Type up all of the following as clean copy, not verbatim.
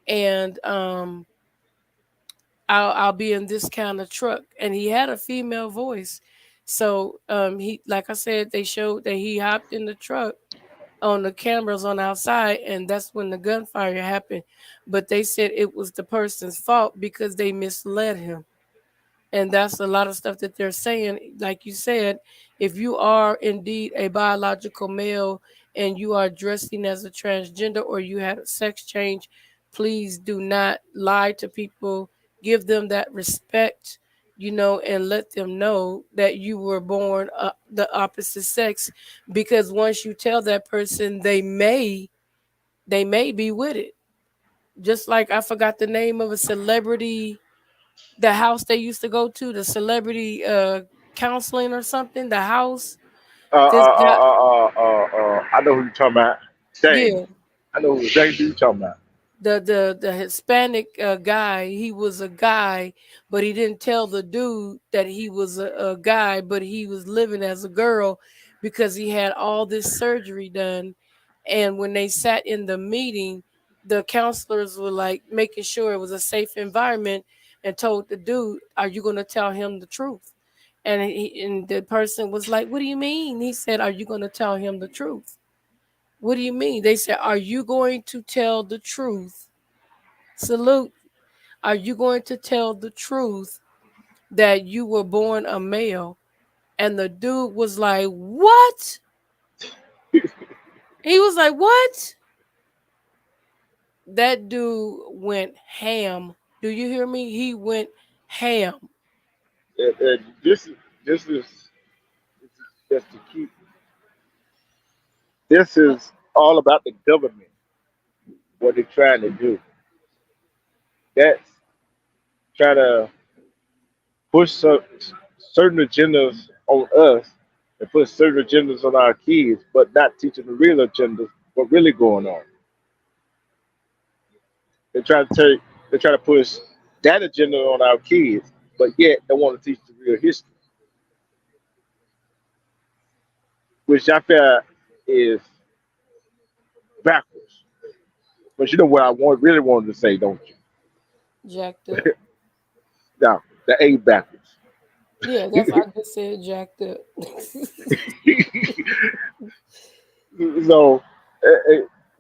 and I'll be in this kind of truck. And he had a female voice. So he, like I said, they showed that he hopped in the truck on the cameras on outside, and that's when the gunfire happened. But they said it was the person's fault because they misled him. And that's a lot of stuff that they're saying. Like you said, if you are indeed a biological male and you are dressing as a transgender or you had a sex change, please do not lie to people. Give them that respect, and let them know that you were born the opposite sex. Because once you tell that person, they may be with it. Just like I forgot the name of a celebrity, the house they used to go to, the celebrity counseling or something, the house. This guy, I know who you're talking about. James. yeah, I know who James you talking about. the Hispanic guy, he was a guy, but he didn't tell the dude that he was a guy, but he was living as a girl because he had all this surgery done. And when they sat in the meeting, the counselors were like making sure it was a safe environment and told the dude, "Are you going to tell him the truth?" And the person was like, "What do you mean?" He said, "Are you going to tell him the truth?" "What do you mean?" They said, "Are you going to tell the truth?" Salute. "Are you going to tell the truth that you were born a male?" And the dude was like, "What?" He was like, "What?" That dude went ham. Do you hear me? He went ham. This is this is this is just to keep. This is all about the government. What they're trying to do. That's trying to push certain agendas on us and put certain agendas on our kids, but not teaching the real agendas. What really going on? They try to take. They try to push that agenda on our kids, but yet they want to teach the real history, which I feel is backwards. But you know what I really wanted to say, don't you? Jacked up. Now the A backwards. Yeah, that's I just said jacked up. So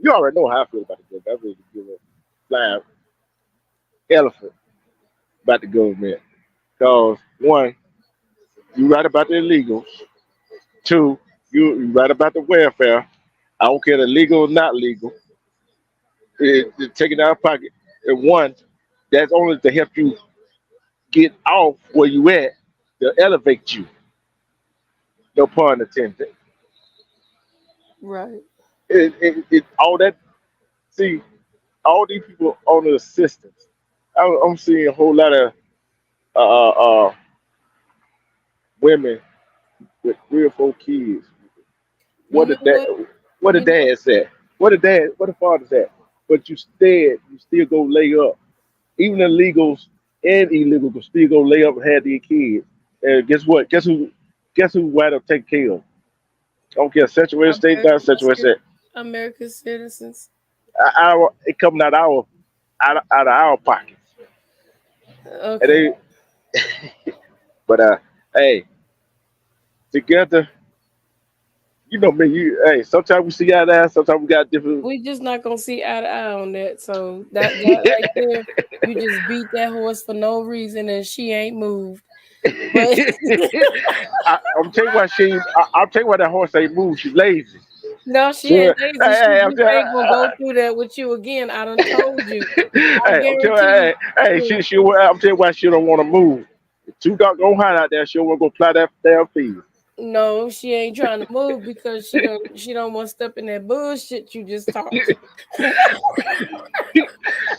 you already know how I feel about the government. I really give a flying elephant about the government. Because one, you right about the illegals. Two, you right about the welfare. I don't care the legal or not legal. It's taken out of pocket. And one, that's only to help you get off where you at, to elevate you. No pun intended. Right. All that. See, all these people on the assistance. I'm seeing a whole lot of uh, uh, uh, women with 3 or 4 kids. You What the know what? dad? What the You know, dad said? What the dad? What the father said? But you still go lay up. Even the legals and illegals can still go lay up and have their kids. And guess what? Guess who? Guess who wind up taking care of 'em? I don't care Central State, down American, Central State. American citizens. It coming out of our pockets. And Okay. they, but hey, together, you know me. Hey, sometimes we see eye to eye, sometimes we got different. We just not gonna see eye to eye on that. So that right there, you just beat that horse for no reason, and she ain't moved. But I'm telling you why I'm telling you why that horse ain't moved. She's lazy. no, she She, ain't lazy. She hey, just ain't gonna go through that with you again. I done told you. I hey, I'm telling you, guarantee hey, you. I'm telling you why she don't want to move. It's too dark, go hot out there. She don't want to go fly that damn field. No, she ain't trying to move because she don't want to step in that bullshit you just talked.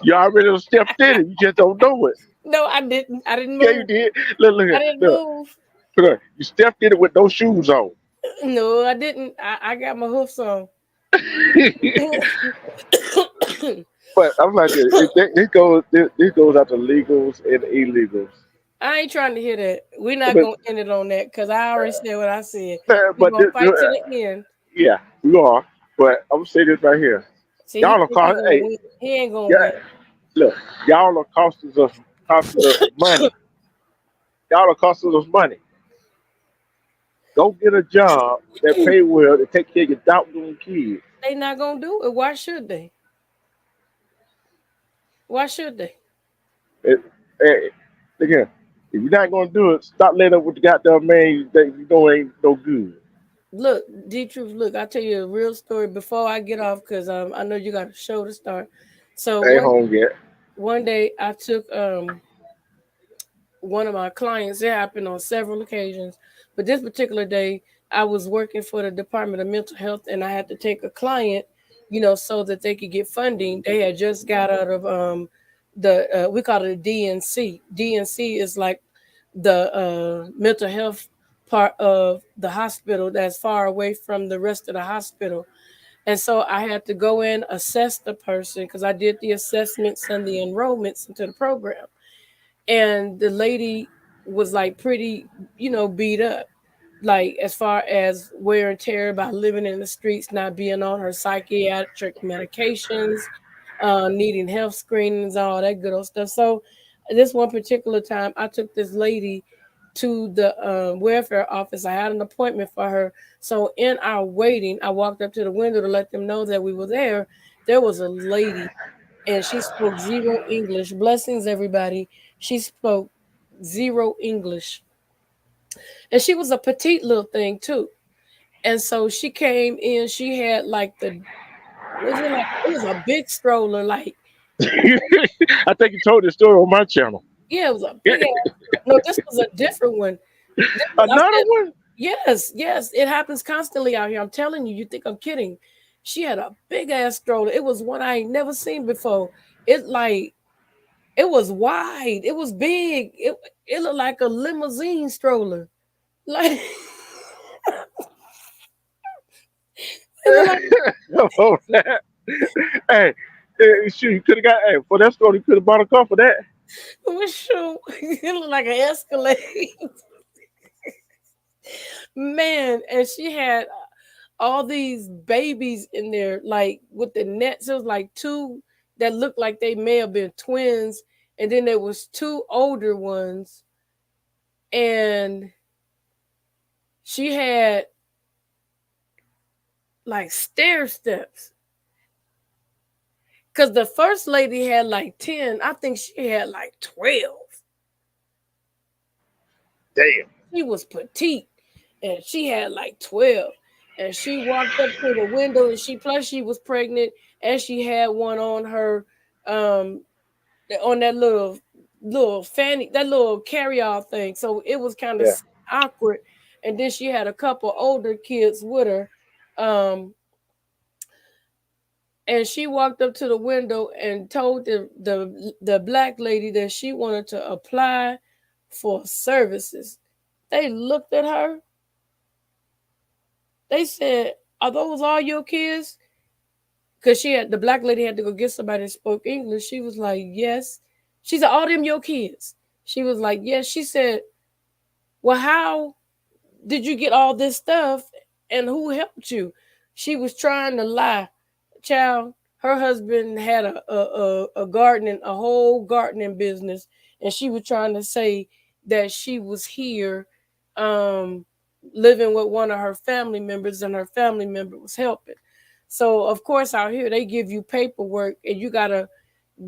You already done stepped in it. You just don't know it. No, I didn't. I didn't Yeah, you move. did. Look, look, I here, didn't look, move. look. You stepped in it with no shoes on. No, I didn't. I got my hoofs on. But I'm like, this goes out to legals and illegals. I ain't trying to hear that. We're not But gonna end it on that because I already said what I said. We're but gonna fight to the end. yeah, we are. But I'm gonna say this right here. See, he Y'all are think he cost. gonna Hey, win. He ain't gonna yeah, win. look, y'all are costing us money. Y'all are costing us money. Go get a job that pay well to take care of your doggone kids. They not gonna do it. Why should they? Why should they? It, hey, again, if you're not gonna do it, stop letting up with the goddamn man that you know ain't no good. Look, D Truth, look, I'll tell you a real story before I get off because I know you got a show to start. So Ain't home yet. one day I took one of my clients. It happened on several occasions, but this particular day I was working for the Department of Mental Health, and I had to take a client, so that they could get funding. They had just got out of the we call it a DNC. DNC is like the mental health part of the hospital that's far away from the rest of the hospital. And so I had to go in, assess the person because I did the assessments and the enrollments into the program. And the lady was like pretty, beat up, like as far as wear and tear by living in the streets, not being on her psychiatric medications, needing health screenings, all that good old stuff. So this one particular time, I took this lady to the welfare office. I had an appointment for her. So in our waiting, I walked up to the window to let them know that we were there. There was a lady, and she spoke zero English. Blessings, everybody. She spoke zero English, and she was a petite little thing too. And so she came in. She had like was it like it was a big stroller, like I think you told this story on my channel. yeah, it was a big ass. No, this was a different one. I Another said, one? yes, yes, it happens constantly out here. I'm telling you, you think I'm kidding? She had a big ass stroller. It was one I ain't never seen before. It like it was wide. It was big. It looked like a limousine stroller. Like it looked like Oh, hey, shoot, you could have got, hey, for that story, you could have bought a car for that. it was shoe. It looked like an Escalade. Man, and she had all these babies in there, like with the nets. It was like two that looked like they may have been twins, and then there was two older ones, and she had like stair steps. Cause the first lady had like 10. I think she had like 12. Damn. She was petite, and she had like 12. And she walked up to the window, and she was pregnant, and she had one on her um on that little fanny, that little carry-all thing. So it was kind of Yeah. awkward. And then she had a couple older kids with her. Um and she walked up to the window and told the black lady that she wanted to apply for services. They looked at her. They said, "Are those all your kids?" Because the black lady had to go get somebody that spoke English. She was like, "Yes." She said, "All them your kids?" She was like, "Yes." She said, "Well, how did you get all this stuff, and who helped you?" She was trying to lie. Child, her husband had a gardening, a whole gardening business, and she was trying to say that she was here um living with one of her family members, and her family member was helping. So of course out here they give you paperwork, and you gotta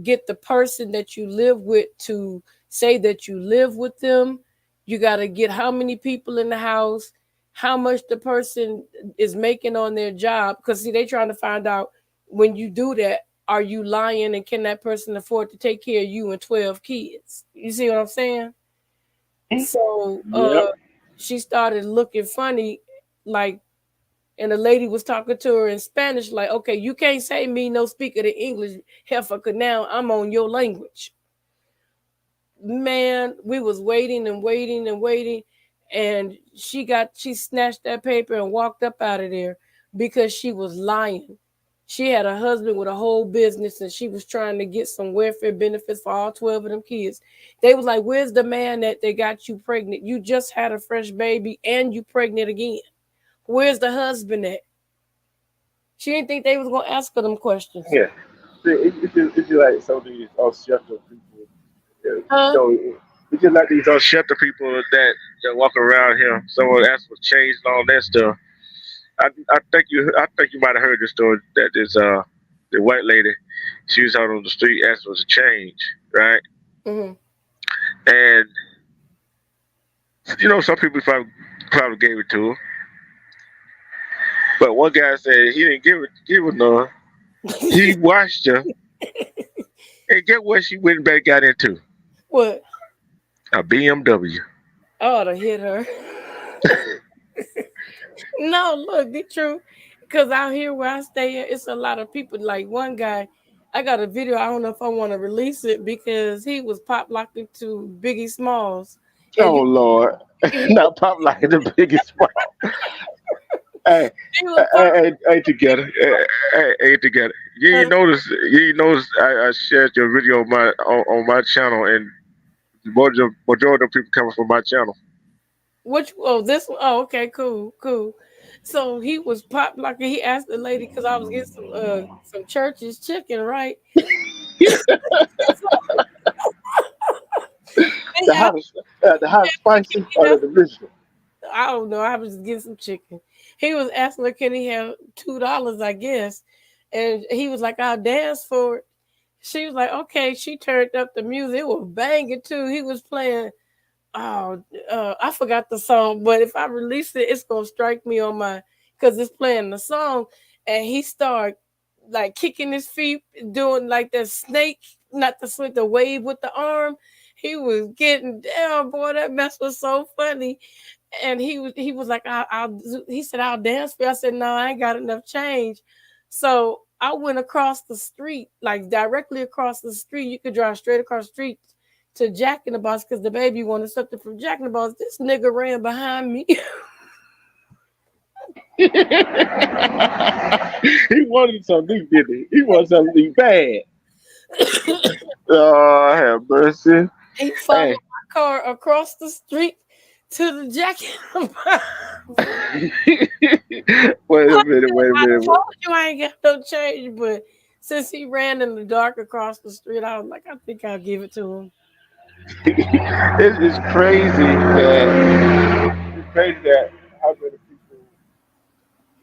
get the person that you live with to say that you live with them. You got to get how many people in the house, how much the person is making on their job. Because, see, they trying to find out, when you do that, are you lying, and can that person afford to take care of you and 12 kids? You see what I'm saying? So Yep. she started looking funny, like, and the lady was talking to her in Spanish, like, okay, you can't say me no speaker the English, heifer, cause now I'm on your language. Man, we was waiting and waiting and waiting, and she snatched that paper and walked up out of there because she was lying. She had a husband with a whole business, and she was trying to get some welfare benefits for all 12 of them kids. They was like, "Where's the man that they got you pregnant? You just had a fresh baby and you pregnant again. Where's the husband at?" She didn't think they was gonna ask her them questions. Yeah. See, it's just like some of these unsheltered people. You Huh? know, it's just like these unsheltered people that walk around here. Someone asks for change and all that stuff. I think you might have heard the story that this the white lady, she was out on the street asking for change, right? Hmm. And some people probably gave it to her, but one guy said he didn't give her none. He watched her, and get what she went back got into What? a BMW. I ought to hit her. No, look, be true. Because out here where I stay at, it's a lot of people. Like one guy, I got a video. I don't know if I want to release it because he was pop locked into Biggie Smalls, and Oh you, Lord, he not pop like the biggest one. Hey, was pop. hey, together, hey, together. You ain't notice. I shared your video on my channel, and majority of people coming from my channel. Which oh this one oh okay cool cool. So he was pop locking. He asked the lady because I was getting some church's chicken right. He The asked, hottest, the hottest spicy or the original. I don't know. I was just getting some chicken. He was asking her, can he have $2, I guess. And he was like, I'll dance for it. She was like, okay. She turned up the music. It was banging too. He was playing, oh, I forgot the song, but if I release it, it's going to strike me on my, because it's playing the song. And he started like kicking his feet, doing like the snake, not the swing, the wave with the arm. He was getting down, boy. That mess was so funny. And he was like, he said, I'll dance for you. I said, no, I ain't got enough change. So I went across the street, like directly across the street. You could drive straight across the street to Jack in the Box because the baby wanted something from Jack in the Box. This nigga ran behind me. He wanted something, didn't he? He wanted something bad. Oh, have mercy. He followed Hey. my car across the street to the Jack in the Box. Wait a minute, wait a I minute. told you I ain't got no change, but since he ran in the dark across the street, I was like, I think I'll give it to him. It's crazy that how many people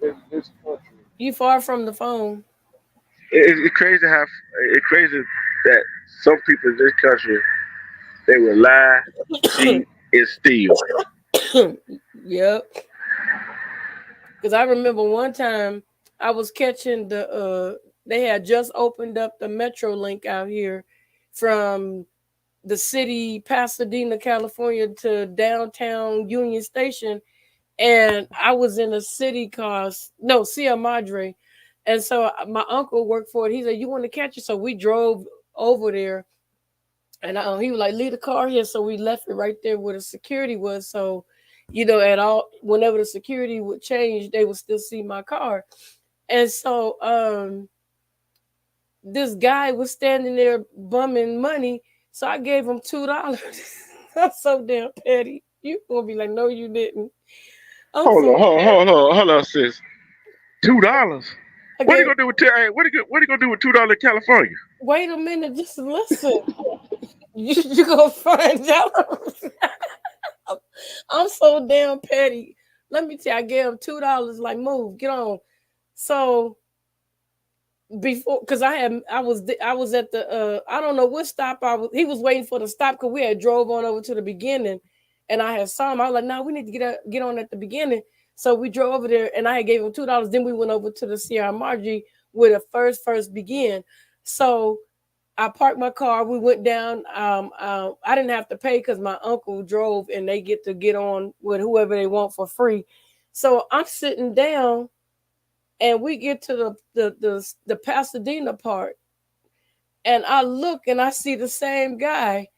in this country. You far from the phone. It's crazy how it's crazy that some people in this country they will lie, cheat, and steal. Yep. Because I remember one time I was catching they had just opened up the Metro link out here from the city, Pasadena, California to downtown Union Station. And I was in a city called, no, Sierra Madre. And so my uncle worked for it. He said, you want to catch it? So we drove over there. And he was like, leave the car here. So we left it right there where the security was. So, at all, whenever the security would change, they would still see my car. And so this guy was standing there bumming money. So I gave him $2. I'm so damn petty. You gonna be like, no, you didn't. I'm Hold so on, hold on, petty. hold on, sis. $2. I What are you gave gonna do with hey, what are you gonna do with $2 in California? wait a minute, just listen. You gonna find out. I'm so damn petty. Let me tell you, I gave him $2. Like, move, get on. So before, because I was at the I don't know what stop I was. He was waiting for the stop because we had drove on over to the beginning, and I had saw him. I was like, "No, we need to get on at the beginning." So we drove over there, and I had gave him $2. Then we went over to the Sierra Margie where the first begin. So I parked my car. We went down. I didn't have to pay because my uncle drove, and they get on with whoever they want for free. So I'm sitting down, and we get to the Pasadena part, and I look and I see the same guy.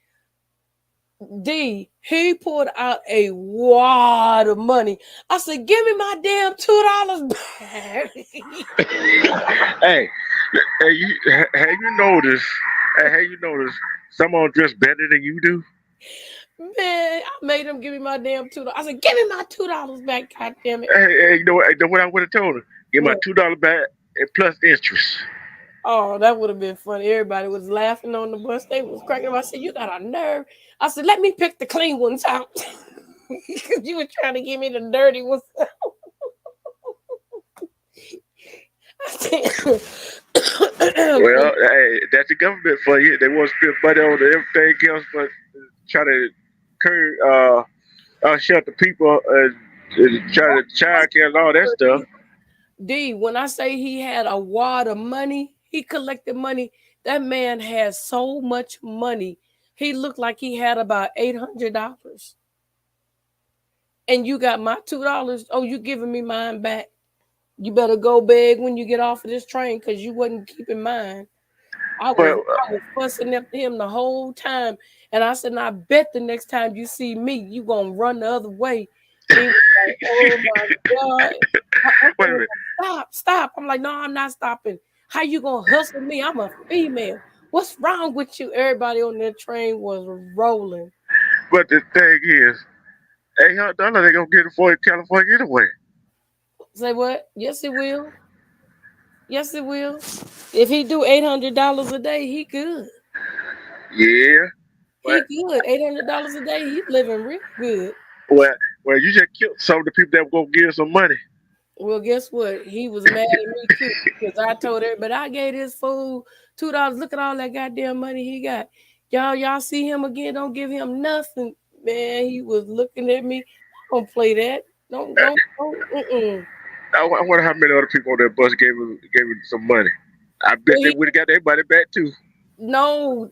He pulled out a wad of money. I said, "Give me my damn $2 back." Hey, hey, have you noticed? Hey, have you noticed someone dressed better than you do? Man, I made him give me my damn $2. I said, "Give me my $2 back, God damn it." Hey, you know what I would have told her? Give my What? $2 back, and plus interest. Oh, that would have been funny. Everybody was laughing on the bus. They was cracking up. I said, "You got a nerve." I said, "Let me pick the clean ones out." Because you were trying to give me the dirty ones. I said, Well, hey, that's the government for you. They want to spend money on everything else, but try to curb, shut the people and try to child care and all that stuff. D, when I say he had a wad of money, he collected money. That man had so much money. He looked like he had about $800. And you got my $2. Oh, you giving me mine back? You better go beg when you get off of this train because you wasn't keeping mine. But I was fussing at him the whole time. And I said, "And I bet the next time you see me, you gonna run the other way." He was like, "Oh my God." My wait uncle a was minute. like, "Stop, stop." I'm like, "No, I'm not stopping. How you gonna hustle me? I'm a female. What's wrong with you?" Everybody on that train was rolling. But the thing is, $800 they gonna get it for in California anyway. Say what? Yes, it will. Yes, it will. If he do $800 a day, he good. Yeah, but He good. $800 a day, he's living real good. well, well, you just killed some of the people that were gonna give some money. Well, guess what? He was mad at me too because I told everybody I gave this fool $2. Look at all that goddamn money he got. Y'all see him again? Don't give him nothing, man. He was looking at me. Don't play that. Don't. I wonder how many other people on that bus gave him some money. I bet Well, they he would have got their money back too. no,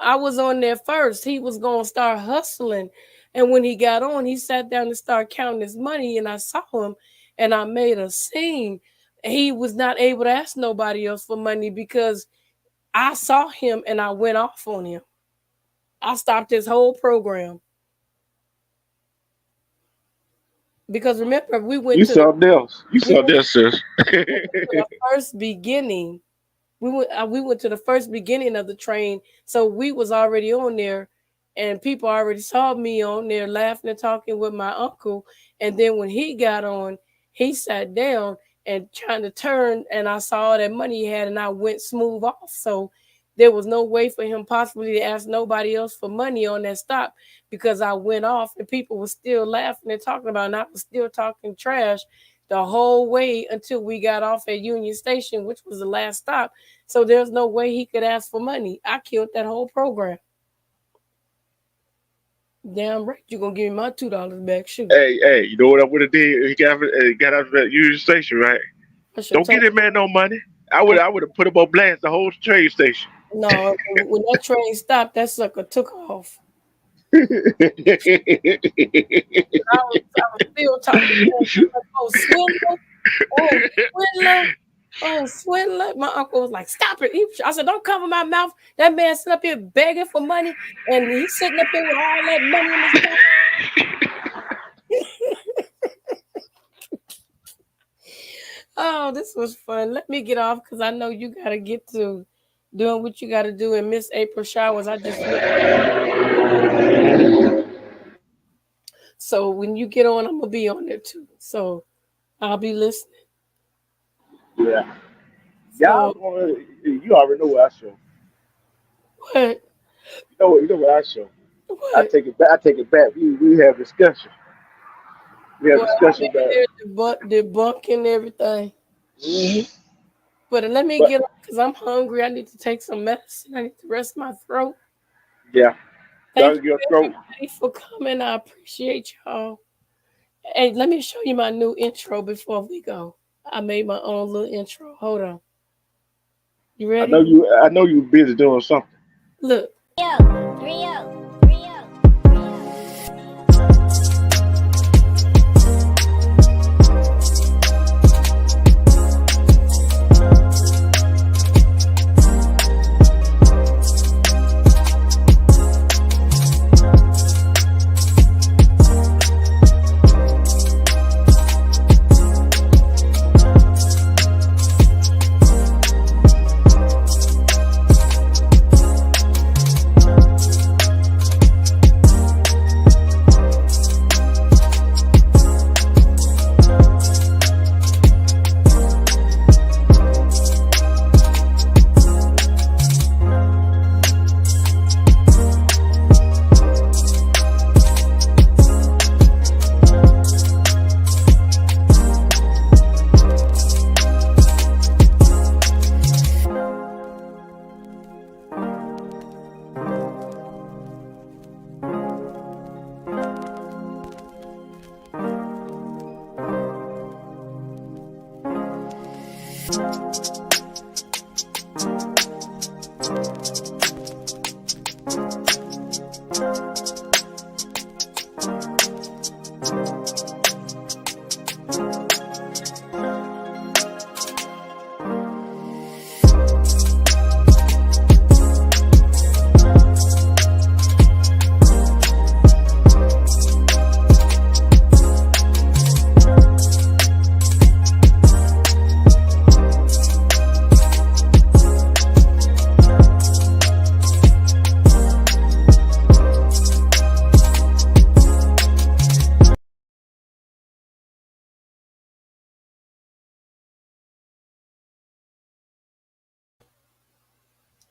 I was on there first. He was gonna start hustling, and when he got on, he sat down and started counting his money, and I saw him, and I made a scene. He was not able to ask nobody else for money because I saw him and I went off on him. I stopped his whole program because remember You something else. You something else, sis. we went to the first beginning. We went to the first beginning of the train, so we was already on there, and people already saw me on there laughing and talking with my uncle. And then when he got on, he sat down and trying to turn, and I saw all that money he had, and I went smooth off. So there was no way for him possibly to ask nobody else for money on that stop because I went off, and people were still laughing and talking about, it, and I was still talking trash the whole way until we got off at Union Station, which was the last stop. So there's no way he could ask for money. I killed that whole program. Damn right, you're gonna give me my $2 back. Shoot. Hey, you know what I would have did? He got out of that Union Station, right? I should Don't told get that man no money. I, I would have put him on blast the whole train station. no, when that train stopped, that sucker took off. I was still talking trash. Like, oh, swindler, oh, swindler, oh, swindler. My uncle was like, "Stop it." I said, "Don't cover my mouth." That man sitting up here begging for money, and he's sitting up here with all that money in his pocket. Oh, this was fun. Let me get off because I know you got to get to doing what you got to do. And Miss April Showers, I just looked. So when you get on, I'm going to be on there too. So I'll be listening. Yeah. Y'all, So you already know what I show. what? You know what I show. I What? take it back. I take it back. We have discussion. We have Well, I've discussion been back. there debunking everything. Hmm. But let me But get up because I'm hungry. I need to take some medicine. I need to rest my throat. yeah, Thank dog you, your throat. everybody, for coming. I appreciate y'all. Hey, let me show you my new intro before we go. I made my own little intro. Hold on. You I know ready? you. I know you busy doing something. Look.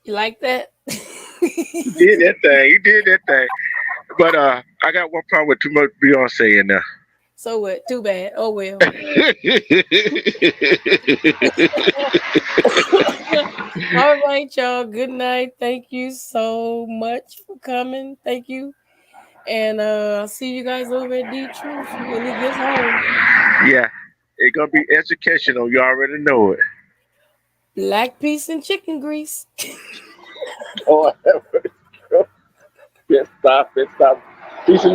You like that? You did that thing. You did that thing. But I got one problem with too much Beyonce in there. So what? Too bad. Oh well. All right, y'all. Good night. Thank you so much for coming. Thank you. And I'll see you guys over at D Truth when he gets home. Yeah, it's gonna be educational. You already know it. Black piece and chicken grease. Oh, stop. Peace and love.